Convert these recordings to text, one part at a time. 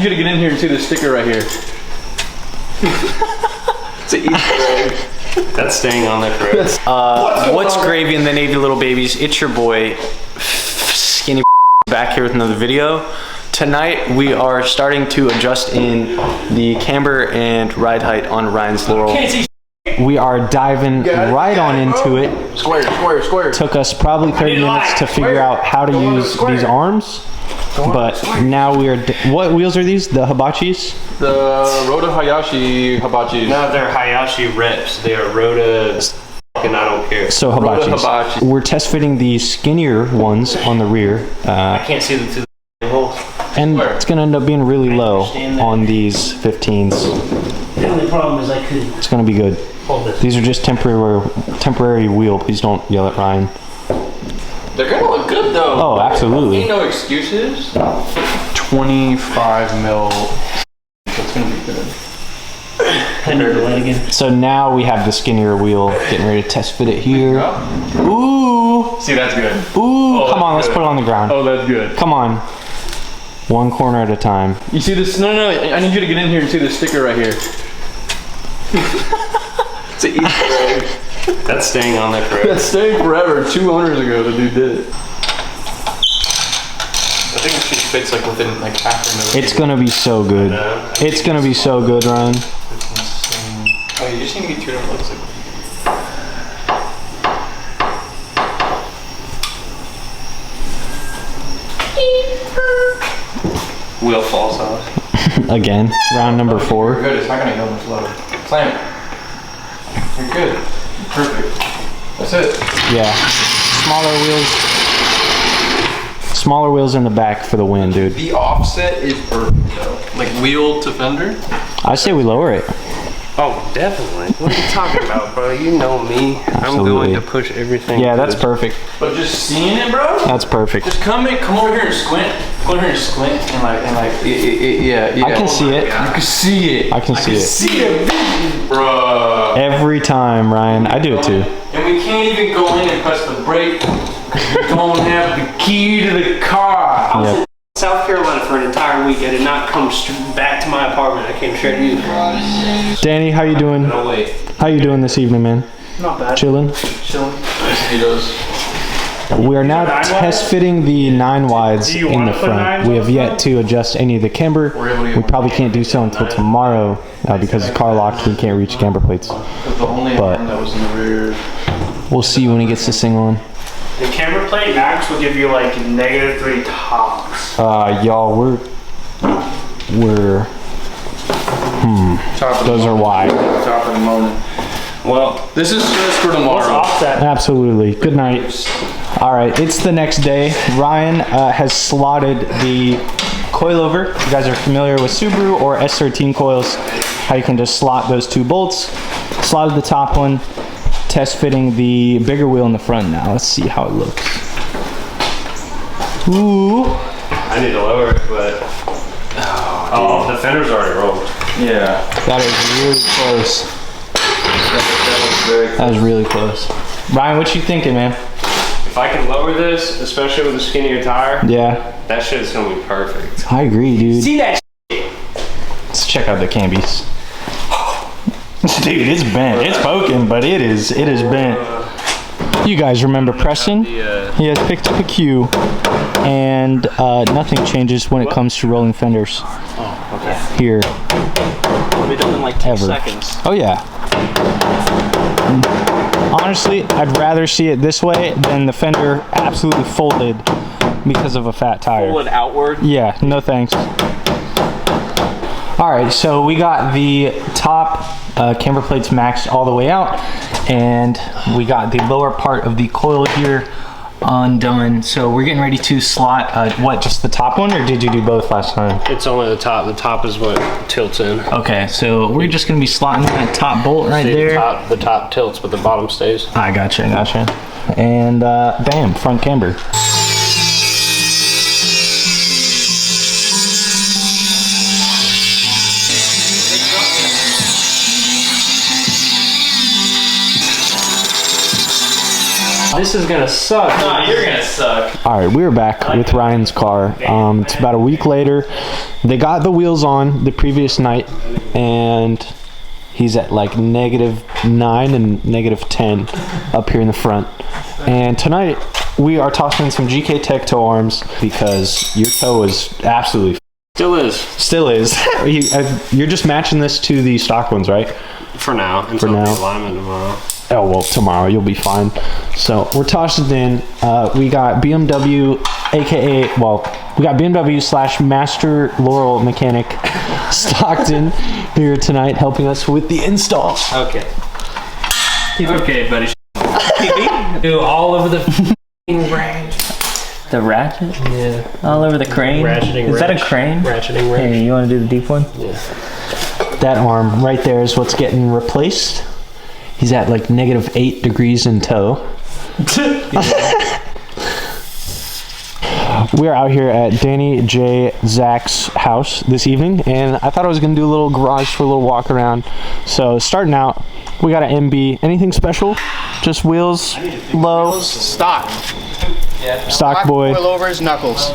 You gotta get in here and see the sticker right here. It's an Easter egg. That's staying on there forever. What's gravy in the Navy, little babies? It's your boy, Skinny back here with another video. Tonight we are starting to adjust in the camber and ride height on Ryan's Laurel. We are diving right on into it. Square. Took us probably 30 minutes to figure out how to use these arms. But now we are, what wheels are these? The Hibachis? The Rota Hayashi Hibachis. No, they're Hayashi reps. They are Rota, and I don't care. So Hibachis. We're test fitting the skinnier ones on the rear. I can't see them through the holes. And it's gonna end up being really low on these 15s. The only problem is I could. It's gonna be good. Hold this. These are just temporary wheel. Please don't yell at Ryan. They're gonna look good though. Oh, absolutely. Ain't no excuses. 25 mil. That's gonna be good. I need to light again. So now we have the skinnier wheel. Getting ready to test fit it here. Ooh. See, that's good. Ooh. Come on, let's put it on the ground. Oh, that's good. Come on. One corner at a time. You see this? No. I need you to get in here and see the sticker right here. It's an Easter egg. That's staying on there forever. That's staying forever. 2 owners ago, the dude did it. I think it fits like within like half a millimeter. It's gonna be so good. It's gonna be so good, Ryan. Oh, you just need to get tuned up. Looks like. Wheel falls off. Again, round number 4. You're good. It's not gonna go much lower. Slam it. You're good. Perfect. That's it. Yeah. Smaller wheels in the back for the win, dude. The offset is perfect though. Like wheel to fender. I say we lower it. Oh, definitely. What are you talking about, bro? You know me. Absolutely. I'm going to push everything. Yeah, that's perfect. But just seeing it, bro. That's perfect. Just come over here and squint. Come over here and squint and like. Yeah. I can see it. You can see it. I can see it. See it, bro. Every time, Ryan. I do it too. And we can't even go in and press the brake. We don't have the key to the car. I was in South Carolina for an entire week. I did not come back to my apartment. I came straight to you. Danny, how you doing? No wait. How you doing this evening, man? Not bad. Chilling? We are now test fitting the 9 wides in the front. We have yet to adjust any of the camber. We probably can't do so until tomorrow because the car locked. We can't reach camber plates. But we'll see when he gets this thing on. The camber plate max will give you like -3 tops. Y'all, those are wide. Top of the moment. Well, this is just for tomorrow. Offset. Absolutely. Good night. All right, it's the next day. Ryan has slotted the coilover. You guys are familiar with Subaru or S13 coils, how you can just slot those 2 bolts. Slotted the top one. Test fitting the bigger wheel in the front now. Let's see how it looks. Ooh. I need to lower it, but... Oh, the fender's already rolled. Yeah. That is really close. That was really close. Ryan, what you thinking, man? If I can lower this, especially with a skinnier tire, Yeah. that shit's gonna be perfect. I agree, dude. See that Let's check out the cambies. Dude, it's bent. It's poking, but it is bent. You guys remember Preston? He has picked up a Q, and nothing changes when it comes to rolling fenders. Oh, okay. Here. It'll be done in like 2 seconds. Oh yeah. Honestly, I'd rather see it this way than the fender absolutely folded because of a fat tire. Pull it outward? Yeah, no thanks. All right, so we got the top camber plates maxed all the way out, and we got the lower part of the coil here undone. So we're getting ready to slot, what, just the top one, or did you do both last time? It's only the top. The top is what tilts in. Okay, so we're just gonna be slotting that top bolt right there. The top tilts, but the bottom stays. I gotcha. And bam, front camber. This is gonna suck. Nah, you're gonna suck. All right, we're back with Ryan's car. It's about a week later. They got the wheels on the previous night, and he's at like -9 and -10 up here in the front. And tonight we are tossing some GK Tech toe arms because your toe is absolutely still is. You're just matching this to the stock ones, right? For now. Until the alignment tomorrow. Oh, well, tomorrow you'll be fine. So we're tossing in. We got BMW, we got BMW / Master Laurel Mechanic Stockton here tonight helping us with the install. Okay. Okay, buddy. Do all over the The ratchet? Yeah. All over the crane? Ratcheting Is that a crane? Ratcheting wrench. Hey, you want to do the deep one? Yeah. That arm right there is what's getting replaced. He's at like -8 degrees in tow. We're out here at Danny J. Zach's house this evening, and I thought I was going to do a little garage for a little walk around. So starting out, we got an MB. Anything special? Just wheels, low, Stock. stock boy, Coilovers, knuckles.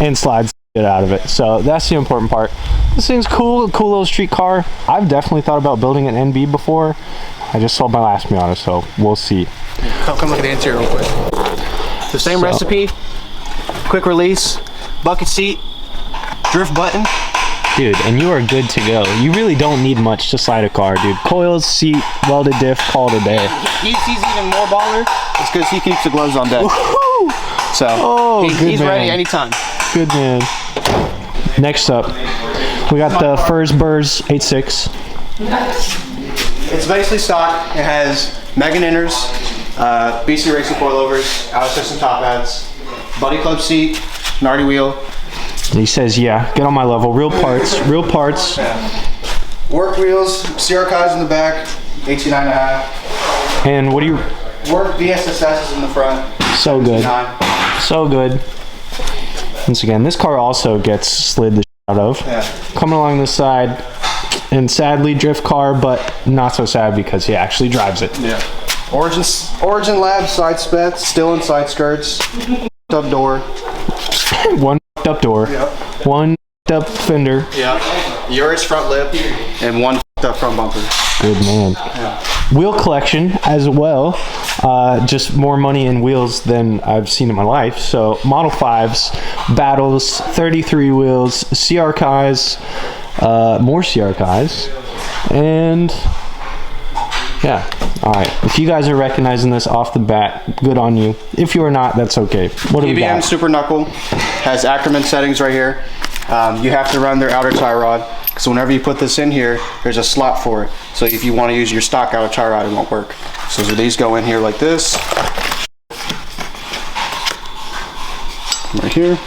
and slides it out of it. So that's the important part. This thing's cool little street car. I've definitely thought about building an NB before. I just sold my last Miata, so we'll see. Come look at the interior real quick. The same recipe. Quick release, bucket seat, drift button. Dude, and you are good to go. You really don't need much to slide a car, dude. Coils, seat, welded diff, call it a day. He's even more baller. It's because he keeps the gloves on deck. Woo-hoo! So he's man. ready anytime. Good man. Next up, we got the Furs Burrs 86. It's basically stock. It has Megan inners, BC Racing coilovers, out system top hats, buddy club seat, Nardi wheel. He says, yeah, get on my level. Real parts, real parts. Work wheels, CRKs in the back, 18.5. And what do you... Work VSSS in the front. So good. 9. So good. Once again, this car also gets slid the out of. Yeah. Coming along the side, and sadly drift car, but not so sad because he actually drives it. Yeah. Origin Lab side spets, still in side skirts. Up door. One up door. Yep. One up fender. Yeah. Yours front lip and one up front bumper. Good man. Yeah. Wheel collection as well. Just more money in wheels than I've seen in my life. So Model 5s, Battles, 33 wheels, CRKs, more CRKs, and yeah. All right. If you guys are recognizing this off the bat, good on you. If you are not, that's okay. What do we EBM got? Super Knuckle has Ackerman settings right here. You have to run their outer tie rod. So whenever you put this in here, there's a slot for it. So if you want to use your stock outer tie rod, it won't work. So these go in here like this. Right here.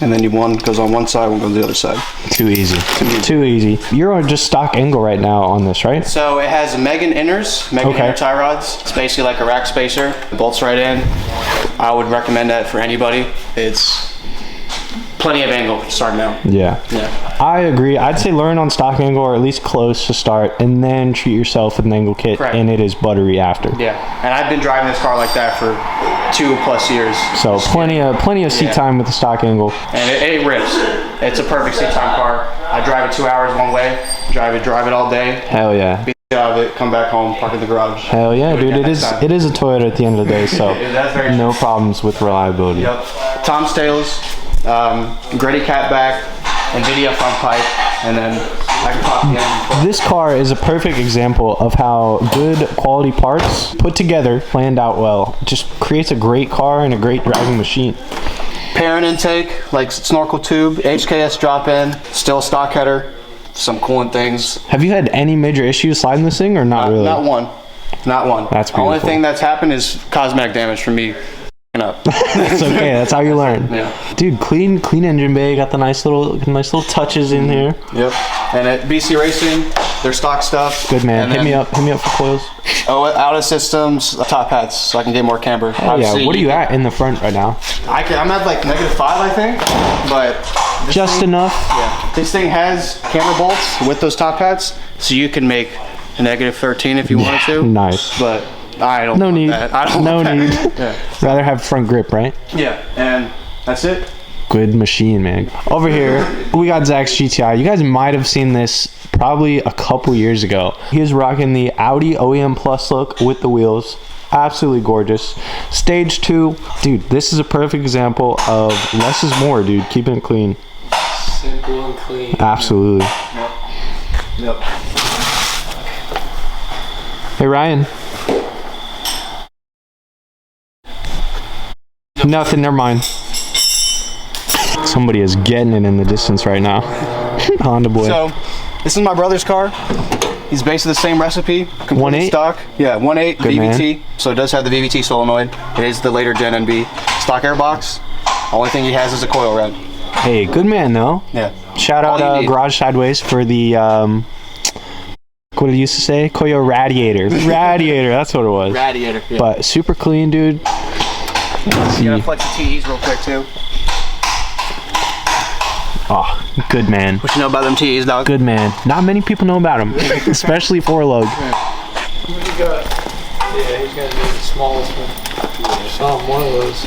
And then one goes on one side, one goes on the other side. Too easy. Too easy. You're on just stock angle right now on this, right? So it has Megan inners, Megan inner tie rods. It's basically like a rack spacer. It bolts right in. I would recommend that for anybody. It's plenty of angle starting out. Yeah. I agree. I'd say learn on stock angle or at least close to start, and then treat yourself with an angle kit. Correct. And it is buttery after. Yeah, and I've been driving this car like that for 2+ years. So plenty of seat time with the stock angle. And it rips. It's a perfect seat time car. I drive it 2 hours one way, drive it all day, Hell yeah. beat the shit out of it, come back home, park in the garage. Hell yeah, dude. It is a Toyota at the end of the day, so That's very no problems with reliability. Yep. Tom's tails, Gritty cat back, NVIDIA front pipe, and then I can pop the end. This car is a perfect example of how good quality parts put together, planned out well, just creates a great car and a great driving machine. Parent intake, like snorkel tube, HKS drop in, still stock header, some coolant things. Have you had any major issues sliding this thing or not really? Not one. Not one. That's The only beautiful. thing that's happened is cosmetic damage from me up. It's okay. That's how you learn. Yeah. Dude, clean engine bay. Got the nice little touches in here. Yep. And at BC Racing, their stock stuff. Good man. And Hit me then- up for coils. Oh, out of systems, top hats, so I can get more camber. Oh yeah. What are you at in the front right now? I'm at like -5, I think, but Just enough. yeah. This thing has camber bolts with those top hats, so you can make a -13 if you wanted to. Nice. But I don't. No want need. That. I don't. No want that. need. Yeah. Rather have front grip, right? Yeah, and That's it. Good machine, man. Over here, we got Zach's GTI. You guys might have seen this probably a couple years ago. He was rocking the Audi OEM Plus look with the wheels. Absolutely gorgeous. Stage 2. Dude, this is a perfect example of less is more, dude. Keeping it clean. Simple and clean. Absolutely. Yep. Hey, Ryan. Nothing, never mind. Somebody is getting it in the distance right now. Honda boy. So, this is my brother's car. He's based on the same recipe. 1.8? Stock. Yeah, 1.8 Good VVT. man. So it does have the VVT solenoid. It is the later Gen NB. Stock airbox. Only thing he has is a coil rad. Hey, good man, though. Yeah. Shout All you out need. Garage Sideways for the, what did he used to say? Koyo radiator. Radiator, that's what it was. Radiator. Yeah. But super clean, dude. Let's see. You gotta flex the TEs real quick too. Oh, good man. What you know about them TEs, dog? Good man. Not many people know about him, especially four lug. What do you got? Yeah, he's gonna do the smallest one. I saw him one of those.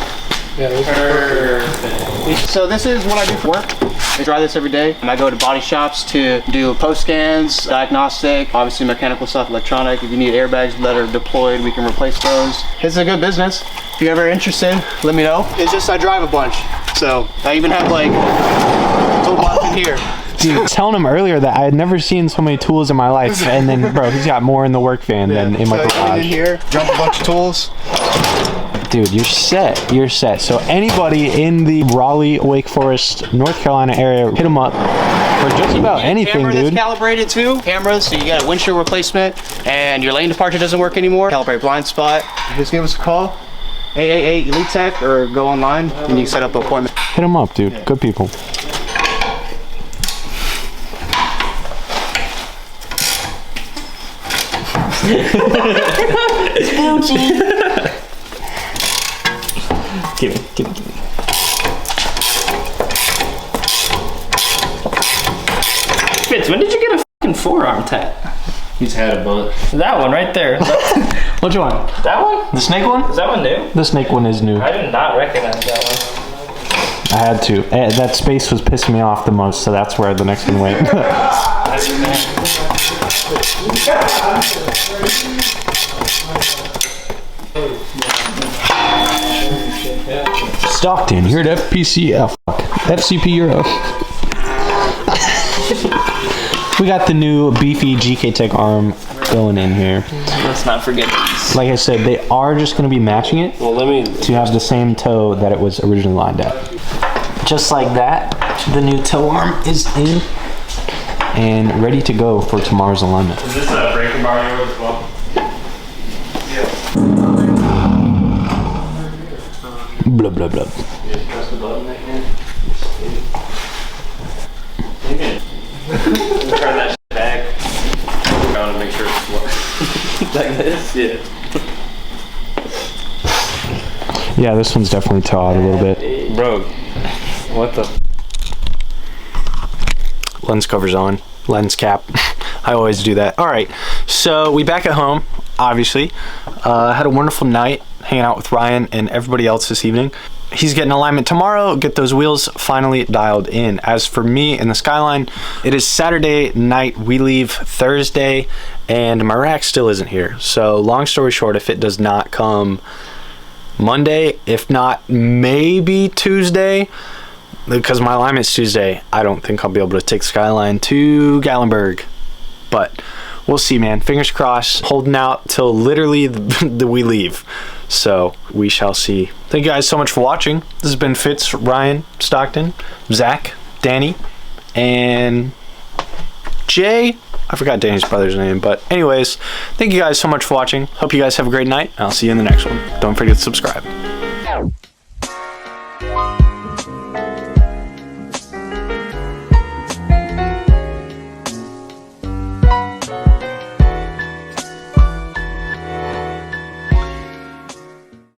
Yeah, those are So this is what I do for work. I drive this every day. And I go to body shops to do post scans, diagnostic, obviously mechanical stuff, electronic. If you need airbags that are deployed, we can replace those. It's a good business. If you're ever interested, let me know. It's just I drive a bunch. So I even have like toolbox in here. Dude, I was telling him earlier that I had never seen so many tools in my life, and then, bro, he's got more in the work van than in my So garage. in here, jump a bunch of tools. Dude, you're set. You're set. So anybody in the Raleigh, Wake Forest, North Carolina area, hit them up for just about anything, Camera dude. that's calibrated too. Cameras, so you got a windshield replacement, and your lane departure doesn't work anymore. Calibrate blind spot. Just give us a call. 888 Elite Tech, or go online and you can set up an appointment. Hit them up, dude. Good people. Give me. Fitz, when did you get a fucking forearm tat? He's had a bunch. That one right there. Which one? That one? The snake one? Is that one new? The snake one is new. I did not recognize that one. I had to. That space was pissing me off the most, so that's where the next one went. Stockton, here at FCP Europe. We got the new beefy GK Tech arm going in here. Let's not forget these. Like I said, they are just going to be matching it Well, let me. to have the same toe that it was originally lined at. Just like that, the new toe arm is in and ready to go for tomorrow's alignment. Is this a breaker bar yours as well? Blah, blah, blah. Press the button right here. turn that shit back. I want to make sure it's Like this? Yeah. Yeah, this one's definitely taut a little bit. Bro, what the? Lens cover's on. Lens cap. I always do that. All right, so we back at home, obviously. Had a wonderful night hanging out with Ryan and everybody else this evening. He's getting alignment tomorrow, get those wheels finally dialed in. As for me and the Skyline, it is Saturday night. We leave Thursday, and my rack still isn't here. So long story short, if it does not come Monday, if not maybe Tuesday, because my alignment's Tuesday, I don't think I'll be able to take Skyline to Gatlinburg. But we'll see, man. Fingers crossed. Holding out till literally we leave. So we shall see. Thank you guys so much for watching. This has been Fitz, Ryan, Stockton, Zach, Danny, and Jay. I forgot Danny's brother's name, but anyways, thank you guys so much for watching. Hope you guys have a great night. I'll see you in the next one. Don't forget to subscribe.